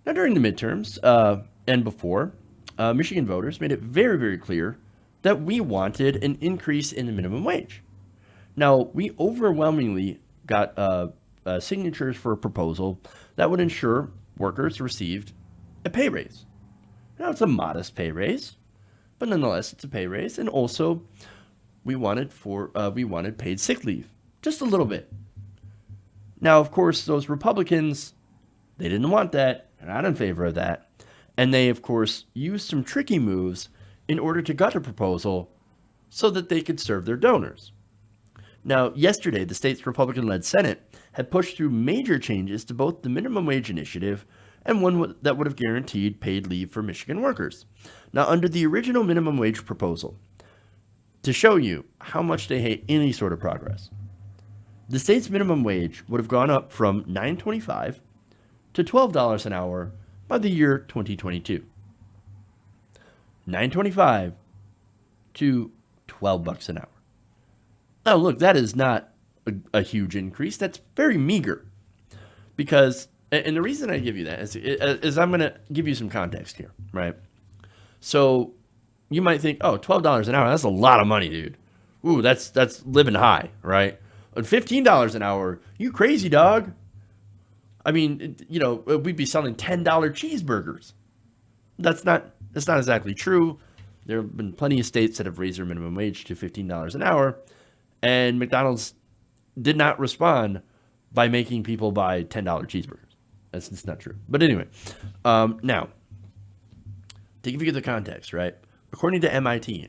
Now, during the midterms and before, Michigan voters made it very, very clear that we wanted an increase in the minimum wage. Now, we overwhelmingly got signatures for a proposal that would ensure workers received a pay raise. Now, it's a modest pay raise, but nonetheless, it's a pay raise. And also, we wanted paid sick leave, just a little bit. Now, of course, those Republicans, they didn't want that. They're not in favor of that. And they, of course, used some tricky moves in order to gut a proposal so that they could serve their donors. Now, yesterday, the state's Republican led Senate had pushed through major changes to both the minimum wage initiative and one that would have guaranteed paid leave for Michigan workers. Now, under the original minimum wage proposal, to show you how much they hate any sort of progress, the state's minimum wage would have gone up from $9.25 to $12 an hour by the year 2022. $9.25 to $12 an hour. Now, look, that is not a huge increase. That's very meager. Because, and the reason I give you that is I'm going to give you some context here, right? So you might think, oh, $12 an hour, that's a lot of money, dude. Ooh, that's living high, right? And $15 an hour, you crazy dog. I mean, we'd be selling $10 cheeseburgers. That's not exactly true. There have been plenty of states that have raised their minimum wage to $15 an hour, and McDonald's did not respond by making people buy $10 cheeseburgers. That's just not true. But anyway, now, to give you the context, right? According to MIT,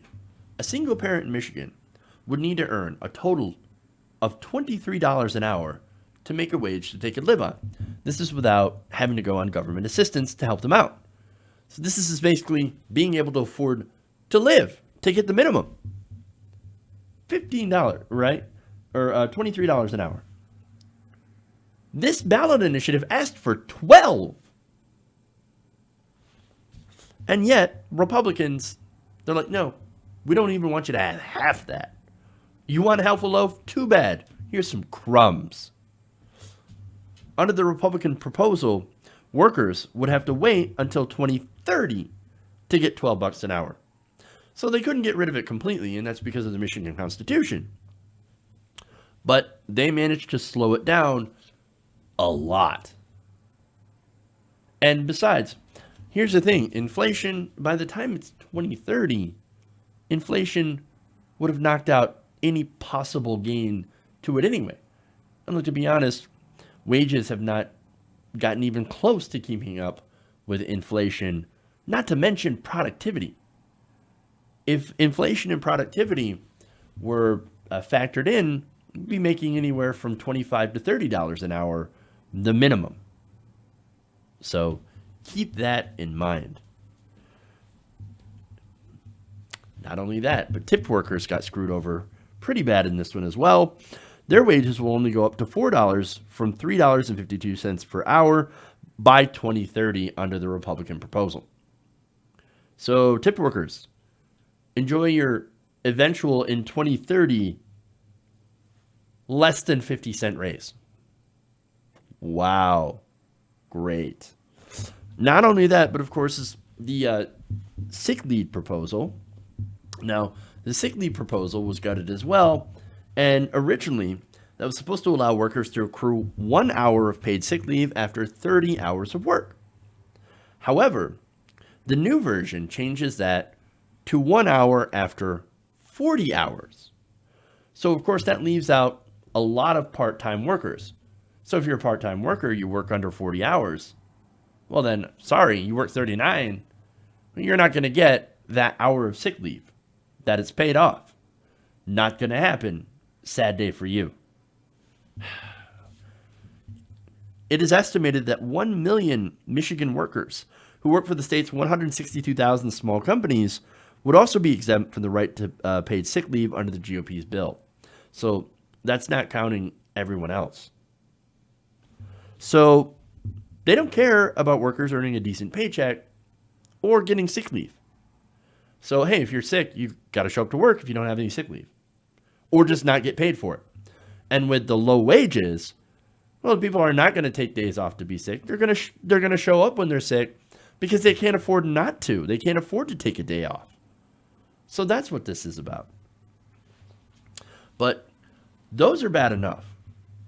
a single parent in Michigan would need to earn a total of $23 an hour to make a wage that they could live on. This is without having to go on government assistance to help them out. So this is basically being able to afford to live, to get the minimum. $15, right? Or $23 an hour. This ballot initiative asked for 12. And yet, Republicans, they're like, no, we don't even want you to have half that. You want a helpful loaf? Too bad. Here's some crumbs. Under the Republican proposal, workers would have to wait until 2030 to get $12 an hour. So they couldn't get rid of it completely, and that's because of the Michigan Constitution. But they managed to slow it down a lot. And besides, here's the thing. Inflation, by the time it's 2030, inflation would have knocked out any possible gain to it anyway. And look, to be honest, wages have not gotten even close to keeping up with inflation, not to mention productivity. If inflation and productivity were factored in, we'd be making anywhere from $25 to $30 an hour, the minimum. So keep that in mind. Not only that, but tipped workers got screwed over pretty bad in this one as well. Their wages will only go up to $4 from $3.52 per hour by 2030 under the Republican proposal. So tipped workers, enjoy your eventual in 2030 less than 50-cent raise. Wow. Great. Not only that, but of course, is the sick leave proposal. Now, the sick leave proposal was gutted as well, and originally that was supposed to allow workers to accrue 1 hour of paid sick leave after 30 hours of work. However, the new version changes that to 1 hour after 40 hours. So, of course, that leaves out a lot of part-time workers. So if you're a part-time worker, you work under 40 hours. Well then, sorry, you work 39. You're not going to get that hour of sick leave. That is paid off. Not going to happen. Sad day for you. It is estimated that 1 million Michigan workers who work for the state's 162,000 small companies would also be exempt from the right to paid sick leave under the GOP's bill. So that's not counting everyone else. So they don't care about workers earning a decent paycheck or getting sick leave. So, hey, if you're sick, you've got to show up to work if you don't have any sick leave, or just not get paid for it. And with the low wages, Well, people are not going to take days off to be sick. They're going to show up when they're sick because they can't afford not to. They can't afford to take a day off. So that's what this is about. But those are bad enough,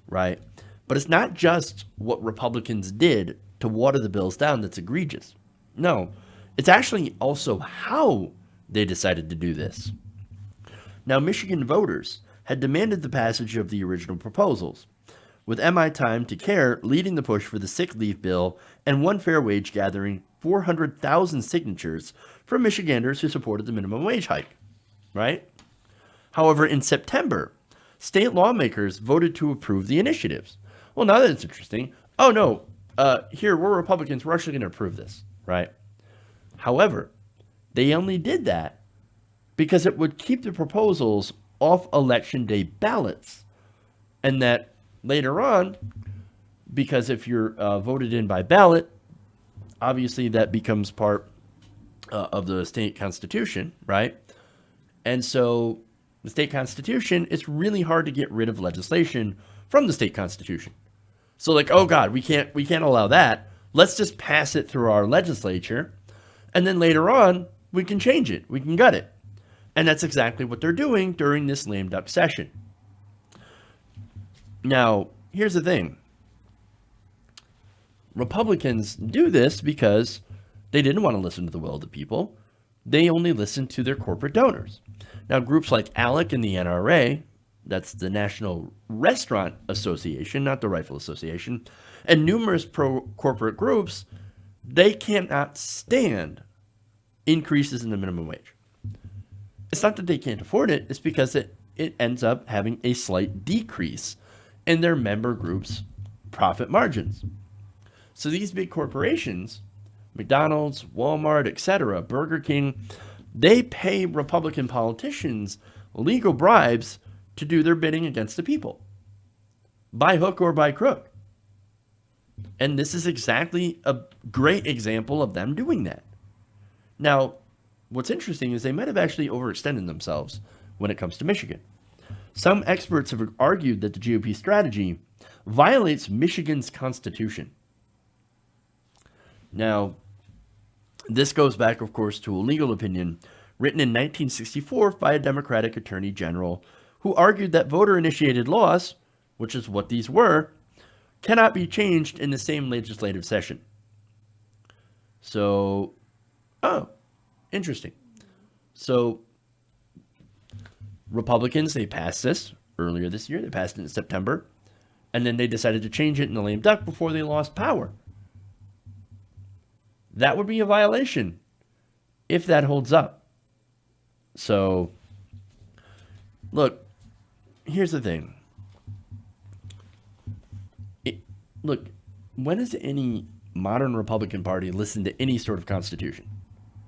right? But it's not just what Republicans did to water the bills down that's egregious. No, it's actually also how they decided to do this. Now, Michigan voters had demanded the passage of the original proposals, with MI Time to Care leading the push for the sick leave bill and One Fair Wage gathering 400,000 signatures from Michiganders who supported the minimum wage hike, right? However, in September, state lawmakers voted to approve the initiatives. Well, now that it's interesting, oh no, here, we're Republicans, we're actually going to approve this, right? However, they only did that because it would keep the proposals off election day ballots. And that later on, because if you're voted in by ballot, obviously that becomes part of the state constitution, right? And so the state constitution, it's really hard to get rid of legislation from the state constitution. So like, oh God, we can't allow that. Let's just pass it through our legislature. And then later on, we can change it. We can gut it. And that's exactly what they're doing during this lame duck session. Now, here's the thing. Republicans do this because they didn't want to listen to the will of the people. They only listened to their corporate donors. Now, groups like ALEC and the NRA, that's the National Restaurant Association, not the Rifle Association, and numerous pro-corporate groups, they cannot stand increases in the minimum wage. It's not that they can't afford it, it's because it ends up having a slight decrease in their member groups' profit margins. So these big corporations, McDonald's, Walmart, etc., Burger King, they pay Republican politicians legal bribes to do their bidding against the people, by hook or by crook. And this is exactly a great example of them doing that. Now, what's interesting is they might have actually overextended themselves when it comes to Michigan. Some experts have argued that the GOP strategy violates Michigan's constitution. Now, this goes back, of course, to a legal opinion written in 1964 by a Democratic attorney general who argued that voter-initiated laws, which is what these were, cannot be changed in the same legislative session. So, interesting. So, Republicans, they passed this earlier this year. They passed it in September. And then they decided to change it in the lame duck before they lost power. That would be a violation if that holds up. So, look, here's the thing. Look, when has any modern Republican Party listened to any sort of constitution?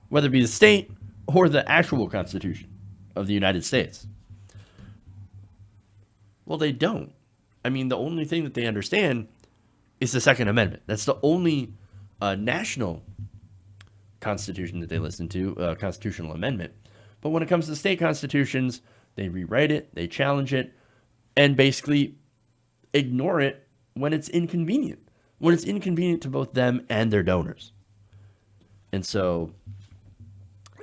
Whether it be the state or the actual Constitution of the United States? Well, they don't. I mean, the only thing that they understand is the Second Amendment. That's the only national constitution that they listen to, constitutional amendment. But when it comes to state constitutions, they rewrite it, they challenge it, and basically ignore it when it's inconvenient. When it's inconvenient to both them and their donors. And so,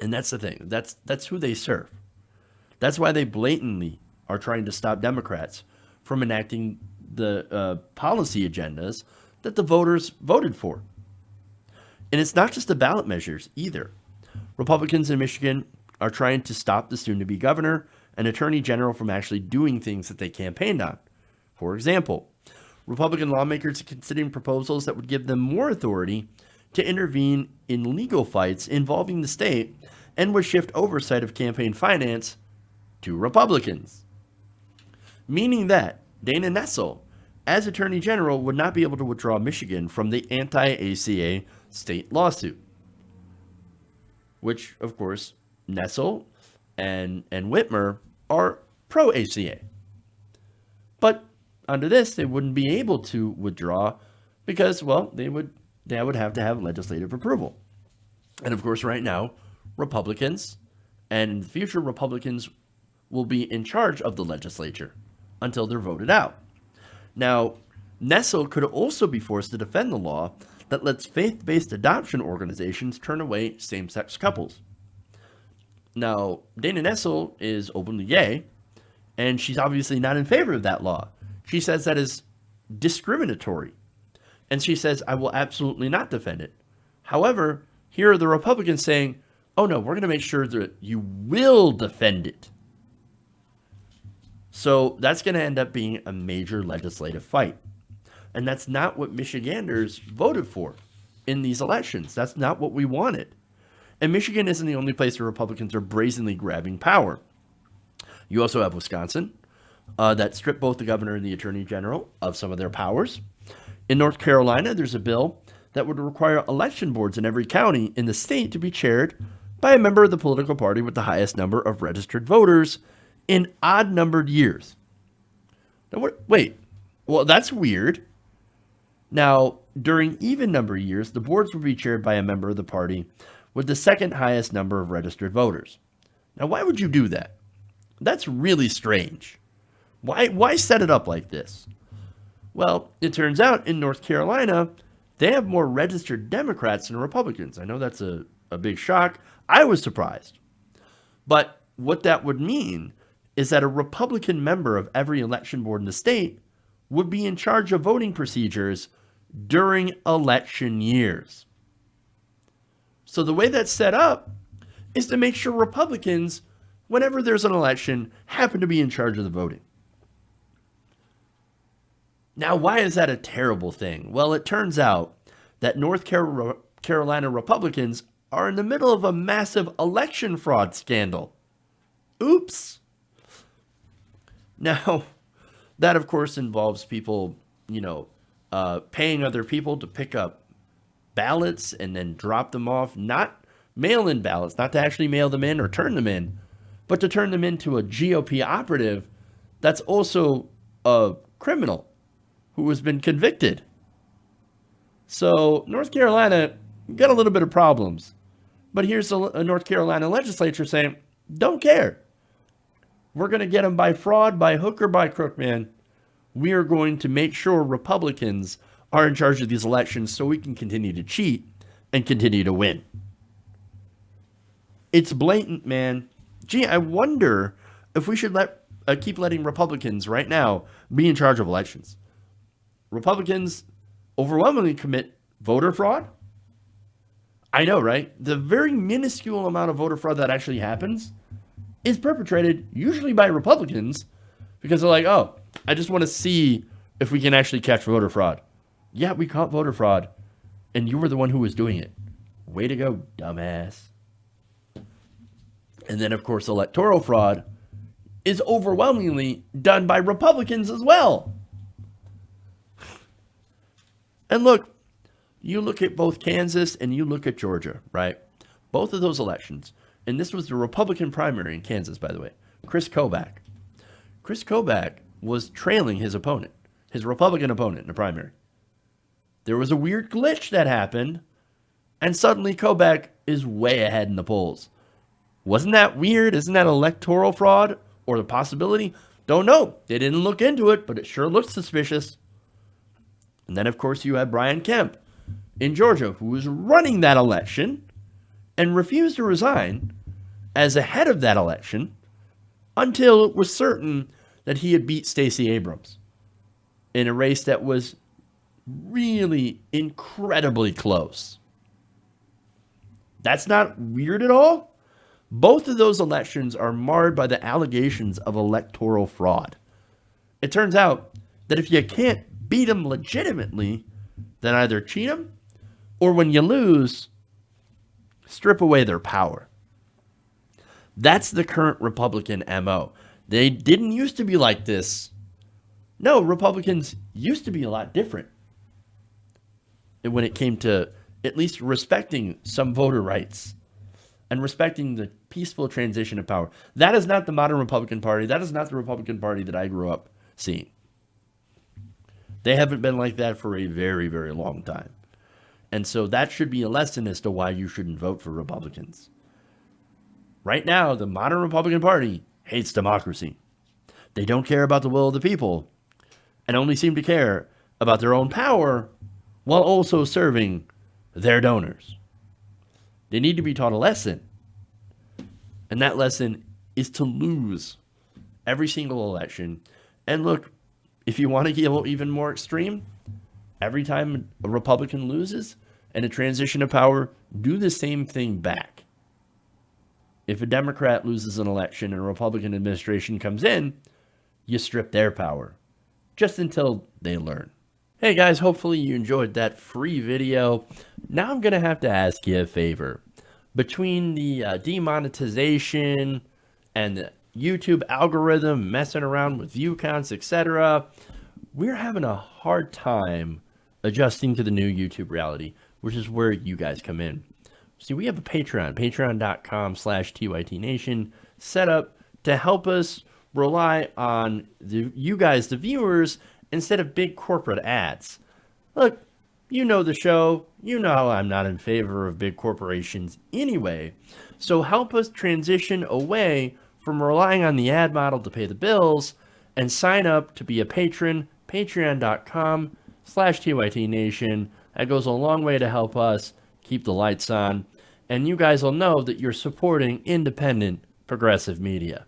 and that's the thing. That's who they serve. That's why they blatantly are trying to stop Democrats from enacting the policy agendas that the voters voted for. And it's not just the ballot measures either. Republicans in Michigan are trying to stop the soon-to-be governor and attorney general from actually doing things that they campaigned on. For example, Republican lawmakers are considering proposals that would give them more authority to intervene in legal fights involving the state and would shift oversight of campaign finance to Republicans. Meaning that Dana Nessel, as Attorney General, would not be able to withdraw Michigan from the anti-ACA state lawsuit. Which, of course, Nessel and Whitmer are pro-ACA. But under this, they wouldn't be able to withdraw because, well, they would have to have legislative approval. And of course, right now, Republicans and in the future, Republicans will be in charge of the legislature until they're voted out. Now, Nestle could also be forced to defend the law that lets faith-based adoption organizations turn away same-sex couples. Now, Dana Nessel is openly gay, and she's obviously not in favor of that law. She says that is discriminatory. And she says, I will absolutely not defend it. However, here are the Republicans saying, oh no, we're going to make sure that you will defend it. So that's going to end up being a major legislative fight. And that's not what Michiganders voted for in these elections. That's not what we wanted. And Michigan isn't the only place where Republicans are brazenly grabbing power. You also have Wisconsin, that stripped both the governor and the attorney general of some of their powers. In North Carolina, there's a bill that would require election boards in every county in the state to be chaired by a member of the political party with the highest number of registered voters in odd-numbered years. Now, wait, well, that's weird. Now, during even-number years, the boards would be chaired by a member of the party with the second highest number of registered voters. Now, why would you do that? That's really strange. Why set it up like this? Well, it turns out in North Carolina, they have more registered Democrats than Republicans. I know that's a big shock. I was surprised. But what that would mean is that a Republican member of every election board in the state would be in charge of voting procedures during election years. So the way that's set up is to make sure Republicans, whenever there's an election, happen to be in charge of the voting. Now, why is that a terrible thing? Well, it turns out that North Carolina Republicans are in the middle of a massive election fraud scandal. Oops. Now, that, of course, involves people, paying other people to pick up ballots and then drop them off, not mail-in ballots, not to actually mail them in or turn them in, but to turn them into a GOP operative that's also a criminal who has been convicted. So North Carolina got a little bit of problems. But here's a North Carolina legislature saying, don't care. We're going to get them by fraud, by hook or by crook, man. We are going to make sure Republicans are in charge of these elections so we can continue to cheat and continue to win. It's blatant, man. Gee, I wonder if we should keep letting Republicans right now be in charge of elections. Republicans overwhelmingly commit voter fraud. I know, right? The very minuscule amount of voter fraud that actually happens is perpetrated usually by Republicans because they're like, oh, I just want to see if we can actually catch voter fraud. Yeah, we caught voter fraud, and you were the one who was doing it. Way to go, dumbass. And then, of course, electoral fraud is overwhelmingly done by Republicans as well. And look, you look at both Kansas and you look at Georgia, right? Both of those elections. And this was the Republican primary in Kansas, by the way. Chris Kobach. Chris Kobach was trailing his opponent, his Republican opponent in the primary. There was a weird glitch that happened, and suddenly Kobach is way ahead in the polls. Wasn't that weird? Isn't that electoral fraud or the possibility? Don't know. They didn't look into it, but it sure looks suspicious. And then, of course, you had Brian Kemp in Georgia, who was running that election and refused to resign as a head of that election until it was certain that he had beat Stacey Abrams in a race that was really incredibly close. That's not weird at all. Both of those elections are marred by the allegations of electoral fraud. It turns out that if you can't beat them legitimately, then either cheat them or when you lose, strip away their power. That's the current Republican MO. They didn't used to be like this. No, Republicans used to be a lot different when it came to at least respecting some voter rights and respecting the peaceful transition of power. That is not the modern Republican Party. That is not the Republican Party that I grew up seeing. They haven't been like that for a very, very long time. And so that should be a lesson as to why you shouldn't vote for Republicans. Right now, the modern Republican Party hates democracy. They don't care about the will of the people and only seem to care about their own power while also serving their donors. They need to be taught a lesson. And that lesson is to lose every single election. And look, if you want to get even more extreme, every time a Republican loses and a transition of power, do the same thing back. If a Democrat loses an election and a Republican administration comes in, you strip their power, just until they learn. Hey guys, hopefully you enjoyed that free video. Now I'm going to have to ask you a favor. Between the demonetization and the YouTube algorithm messing around with view counts, etc., we're having a hard time adjusting to the new YouTube reality, which is where you guys come in. See, we have a Patreon, patreon.com/TYTNation, set up to help us rely on you guys, the viewers, instead of big corporate ads. Look, you know the show. You know I'm not in favor of big corporations anyway. So help us transition away from relying on the ad model to pay the bills and sign up to be a patron, patreon.com/TYTNation. That goes a long way to help us keep the lights on. And you guys will know that you're supporting independent progressive media.